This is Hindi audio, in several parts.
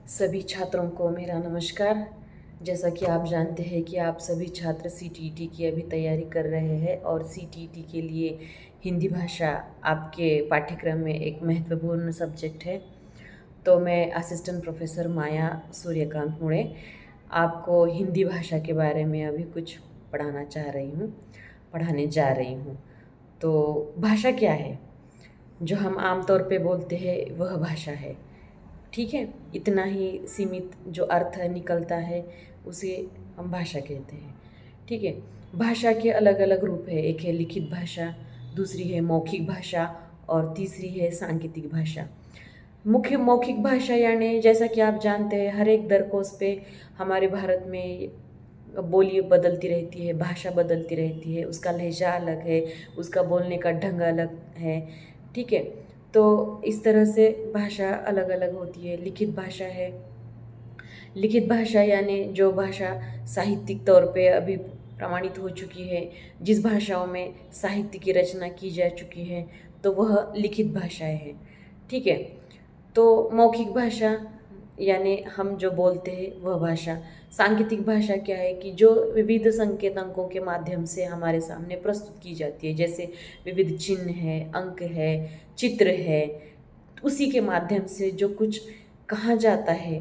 सभी छात्रों को मेरा नमस्कार। जैसा कि आप जानते हैं कि आप सभी छात्र सीटीईटी की अभी तैयारी कर रहे हैं और सीटीईटी के लिए हिंदी भाषा आपके पाठ्यक्रम में एक महत्वपूर्ण सब्जेक्ट है। तो मैं असिस्टेंट प्रोफेसर माया सूर्यकांत मुड़े आपको हिंदी भाषा के बारे में अभी कुछ पढ़ाने जा रही हूँ। तो भाषा क्या है? जो हम आम तौर पे बोलते हैं वह भाषा है। ठीक है, इतना ही सीमित जो अर्थ निकलता है उसे हम भाषा कहते हैं। ठीक है, भाषा के अलग अलग रूप है। एक है लिखित भाषा, दूसरी है मौखिक भाषा और तीसरी है सांकेतिक भाषा। मुख्य मौखिक भाषा यानी जैसा कि आप जानते हैं हर एक दरकोस पे हमारे भारत में बोली बदलती रहती है, भाषा बदलती रहती है, उसका लहजा अलग है, उसका बोलने का ढंग अलग है। ठीक है, तो इस तरह से भाषा अलग अलग होती है। लिखित भाषा है, लिखित भाषा यानी जो भाषा साहित्यिक तौर पे अभी प्रमाणित हो चुकी है, जिस भाषाओं में साहित्य की रचना की जा चुकी है, तो वह लिखित भाषाएं हैं। ठीक है, तो मौखिक भाषा यानी हम जो बोलते हैं वह भाषा। सांकेतिक भाषा क्या है कि जो विविध संकेतांकों के माध्यम से हमारे सामने प्रस्तुत की जाती है, जैसे विविध चिन्ह है, अंक है, चित्र है, उसी के माध्यम से जो कुछ कहा जाता है,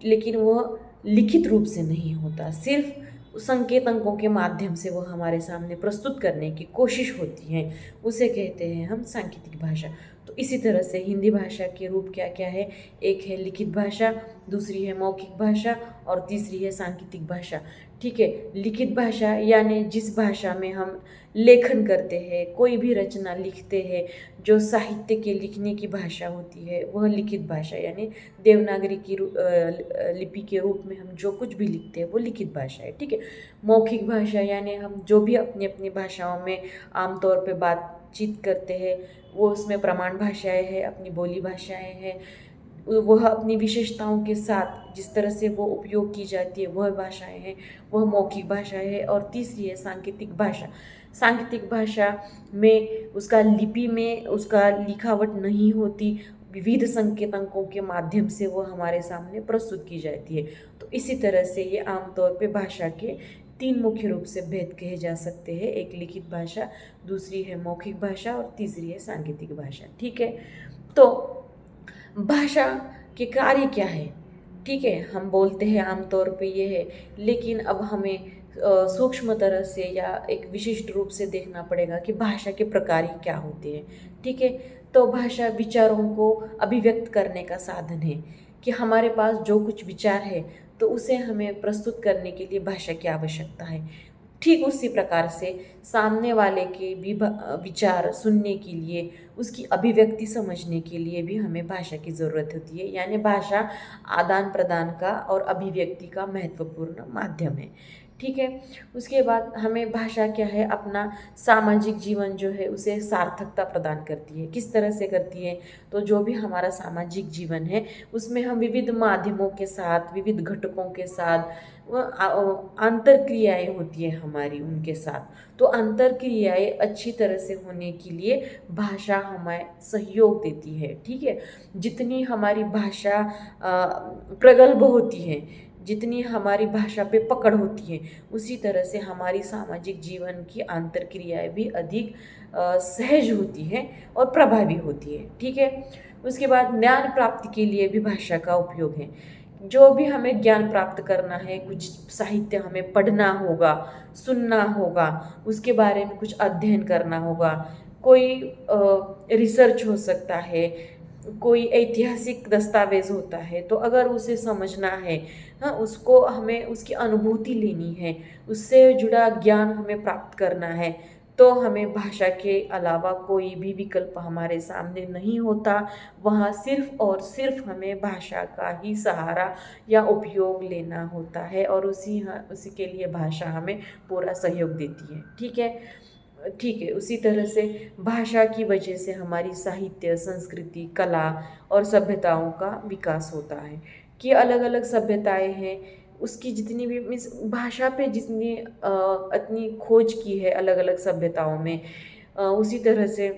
लेकिन वह लिखित रूप से नहीं होता, सिर्फ संकेत अंकों के माध्यम से वो हमारे सामने प्रस्तुत करने की कोशिश होती है, उसे कहते हैं हम सांकेतिक भाषा। तो इसी तरह से हिंदी भाषा के रूप क्या क्या है? एक है लिखित भाषा, दूसरी है मौखिक भाषा और तीसरी है सांकेतिक भाषा। ठीक है, लिखित भाषा यानी जिस भाषा में हम लेखन करते हैं, कोई भी रचना लिखते हैं, जो साहित्य के लिखने की भाषा होती है वह लिखित भाषा यानी देवनागरी की लिपि के रूप में हम जो कुछ भी लिखते हैं वो लिखित भाषा है। ठीक है, मौखिक भाषा यानी हम जो भी अपनी अपनी भाषाओं में आमतौर पे बातचीत करते हैं वो उसमें प्रमाण भाषाएं हैं, अपनी बोली भाषाएं हैं, वह अपनी विशेषताओं के साथ जिस तरह से वो उपयोग की जाती है वह भाषाएं हैं, वह मौखिक भाषा है। और तीसरी है सांकेतिक भाषा। सांकेतिक भाषा में उसका लिपि में उसका लिखावट नहीं होती, विविध संकेतांकों के माध्यम से वो हमारे सामने प्रस्तुत की जाती है। तो इसी तरह से ये आमतौर पे भाषा के तीन मुख्य रूप से भेद कहे जा सकते हैं। एक लिखित भाषा, दूसरी है मौखिक भाषा और तीसरी है सांकेतिक भाषा। ठीक है, तो भाषा के कार्य क्या है? ठीक है, हम बोलते हैं आमतौर पे ये है, लेकिन अब हमें सूक्ष्म तरह से या एक विशिष्ट रूप से देखना पड़ेगा कि भाषा के प्रकार ही क्या होते हैं। ठीक है, तो भाषा विचारों को अभिव्यक्त करने का साधन है कि हमारे पास जो कुछ विचार है तो उसे हमें प्रस्तुत करने के लिए भाषा की आवश्यकता है। ठीक उसी प्रकार से सामने वाले के भी विचार सुनने के लिए, उसकी अभिव्यक्ति समझने के लिए भी हमें भाषा की ज़रूरत होती है। यानी भाषा आदान प्रदान का और अभिव्यक्ति का महत्वपूर्ण माध्यम है। ठीक है, उसके बाद हमें भाषा क्या है, अपना सामाजिक जीवन जो है उसे सार्थकता प्रदान करती है। किस तरह से करती है? तो जो भी हमारा सामाजिक जीवन है उसमें हम विविध माध्यमों के साथ, विविध घटकों के साथ अंतर क्रियाएँ होती है हमारी उनके साथ। तो अंतर क्रियाएँ अच्छी तरह से होने के लिए भाषा हमें सहयोग देती है। ठीक है, जितनी हमारी भाषा प्रगल्भ होती है, जितनी हमारी भाषा पे पकड़ होती है, उसी तरह से हमारी सामाजिक जीवन की अंतर क्रियाएँ भी अधिक सहज होती हैं और प्रभावी होती है। ठीक है, उसके बाद ज्ञान प्राप्ति के लिए भी भाषा का उपयोग है। जो भी हमें ज्ञान प्राप्त करना है, कुछ साहित्य हमें पढ़ना होगा, सुनना होगा, उसके बारे में कुछ अध्ययन करना होगा, कोई रिसर्च हो सकता है, कोई ऐतिहासिक दस्तावेज होता है, तो अगर उसे समझना है, हाँ, उसको हमें उसकी अनुभूति लेनी है, उससे जुड़ा ज्ञान हमें प्राप्त करना है, तो हमें भाषा के अलावा कोई भी विकल्प हमारे सामने नहीं होता। वहाँ सिर्फ और सिर्फ हमें भाषा का ही सहारा या उपयोग लेना होता है और उसी के लिए भाषा हमें पूरा सहयोग देती है। ठीक है, ठीक है, उसी तरह से भाषा की वजह से हमारी साहित्य, संस्कृति, कला और सभ्यताओं का विकास होता है। कि अलग अलग सभ्यताएं हैं, उसकी जितनी भी मीन्स भाषा पे जितनी इतनी खोज की है अलग अलग सभ्यताओं में, उसी तरह से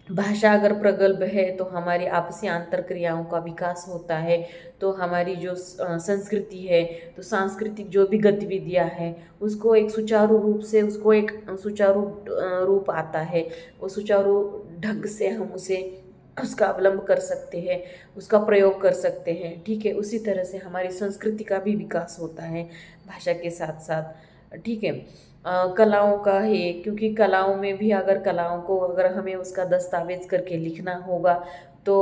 भाषा अगर प्रगल्भ है तो हमारी आपसी आंतर क्रियाओं का विकास होता है, तो हमारी जो संस्कृति है, तो सांस्कृतिक जो भी गतिविधियां हैं उसको एक सुचारू रूप से, उसको एक सुचारू रूप आता है, वो सुचारू ढंग से हम उसे उसका अवलंब कर सकते हैं, उसका प्रयोग कर सकते हैं। ठीक है, उसी तरह से हमारी संस्कृति का भी विकास होता है भाषा के साथ साथ। ठीक है, कलाओं का है, क्योंकि कलाओं में भी अगर कलाओं को अगर हमें उसका दस्तावेज करके लिखना होगा तो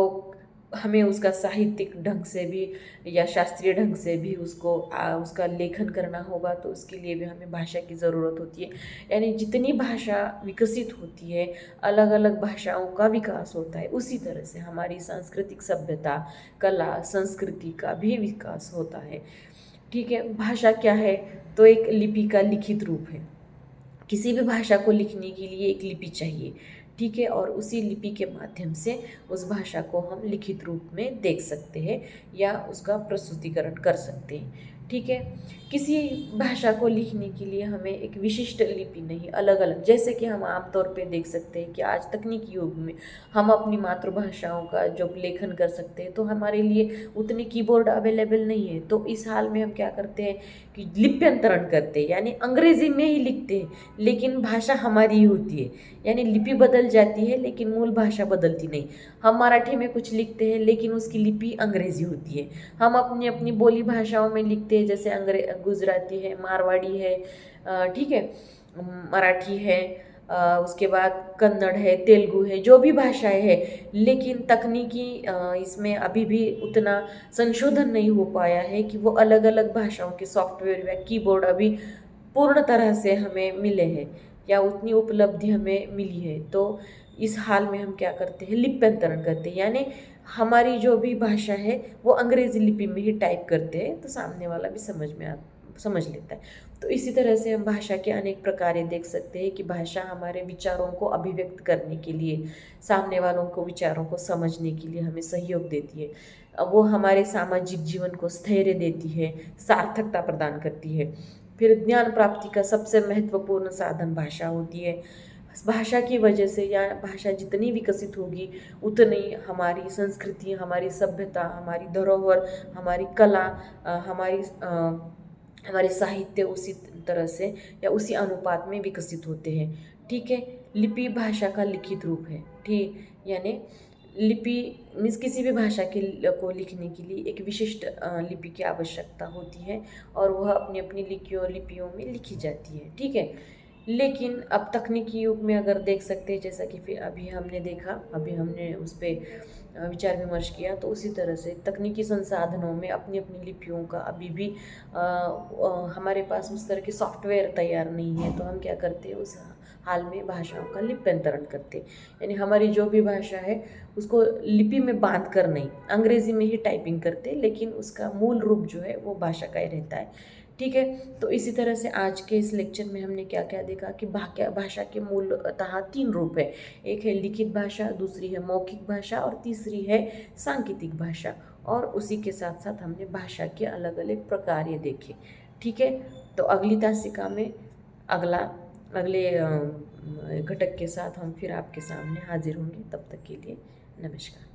हमें उसका साहित्यिक ढंग से भी या शास्त्रीय ढंग से भी उसको उसका लेखन करना होगा, तो उसके लिए भी हमें भाषा की ज़रूरत होती है। यानी जितनी भाषा विकसित होती है, अलग अलग भाषाओं का विकास होता है, उसी तरह से हमारी सांस्कृतिक सभ्यता, कला, संस्कृति का भी विकास होता है। ठीक है, भाषा क्या है? तो एक लिपि का लिखित रूप है। किसी भी भाषा को लिखने के लिए एक लिपि चाहिए। ठीक है, और उसी लिपि के माध्यम से उस भाषा को हम लिखित रूप में देख सकते हैं या उसका प्रस्तुतिकरण कर सकते हैं। ठीक है, किसी भाषा को लिखने के लिए हमें एक विशिष्ट लिपि नहीं, अलग अलग, जैसे कि हम आमतौर पे देख सकते हैं कि आज तकनीकी युग में हम अपनी मातृभाषाओं का जब लेखन कर सकते हैं तो हमारे लिए उतने कीबोर्ड अवेलेबल नहीं है, तो इस हाल में हम क्या करते हैं कि लिप्यंतरण करते हैं, यानी अंग्रेजी में ही लिखते हैं, लेकिन भाषा हमारी ही होती है। यानी लिपि बदल जाती है लेकिन मूल भाषा बदलती नहीं। हम मराठी में कुछ लिखते हैं लेकिन उसकी लिपि अंग्रेजी होती है। हम अपनी अपनी बोली भाषाओं में लिखते हैं, जैसे गुजराती है, मारवाड़ी है, ठीक है, मराठी है, उसके बाद कन्नड़ है, तेलुगु है, जो भी भाषाएं है, लेकिन तकनीकी इसमें अभी भी उतना संशोधन नहीं हो पाया है कि वो अलग अलग भाषाओं के सॉफ्टवेयर या कीबोर्ड अभी पूर्ण तरह से हमें मिले हैं या उतनी उपलब्धि हमें मिली है। तो इस हाल में हम क्या करते हैं, लिप्यंतरण करते हैं, यानी हमारी जो भी भाषा है वो अंग्रेजी लिपि में ही टाइप करते हैं, तो सामने वाला भी समझ लेता है। तो इसी तरह से हम भाषा के अनेक प्रकारें देख सकते हैं कि भाषा हमारे विचारों को अभिव्यक्त करने के लिए, सामने वालों को विचारों को समझने के लिए हमें सहयोग देती है। वो हमारे सामाजिक जीवन को स्थैर्य देती है, सार्थकता प्रदान करती है। फिर ज्ञान प्राप्ति का सबसे महत्वपूर्ण साधन भाषा होती है। भाषा की वजह से या भाषा जितनी विकसित होगी उतनी हमारी संस्कृति, हमारी सभ्यता, हमारी धरोहर, हमारी कला, हमारे साहित्य उसी तरह से या उसी अनुपात में विकसित होते हैं। ठीक है, लिपि भाषा का लिखित रूप है। ठीक, यानी लिपि मीन्स किसी भी भाषा के को लिखने के लिए एक विशिष्ट लिपि की आवश्यकता होती है और वह अपनी अपनी लिपियों में लिखी जाती है। ठीक है, लेकिन अब तकनीकी युग में अगर देख सकते हैं, जैसा कि फिर अभी हमने देखा, अभी हमने उस पर विचार विमर्श किया, तो उसी तरह से तकनीकी संसाधनों में अपनी अपनी लिपियों का अभी भी हमारे पास उस तरह के सॉफ्टवेयर तैयार नहीं है, तो हम क्या करते हैं, उस हाल में भाषाओं का लिप्यंतरण करते हैं। यानी हमारी जो भी भाषा है उसको लिपि में बांध कर नहीं, अंग्रेजी में ही टाइपिंग करते, लेकिन उसका मूल रूप जो है वो भाषा का ही रहता है। ठीक है, तो इसी तरह से आज के इस लेक्चर में हमने क्या क्या देखा कि भाषा के मूलतः 3 रूप है। एक है लिखित भाषा, दूसरी है मौखिक भाषा और तीसरी है सांकेतिक भाषा। और उसी के साथ साथ हमने भाषा के अलग अलग प्रकार ये देखे। ठीक है, तो अगली तासिका में अगले घटक के साथ हम फिर आपके सामने हाजिर होंगे। तब तक के लिए नमस्कार।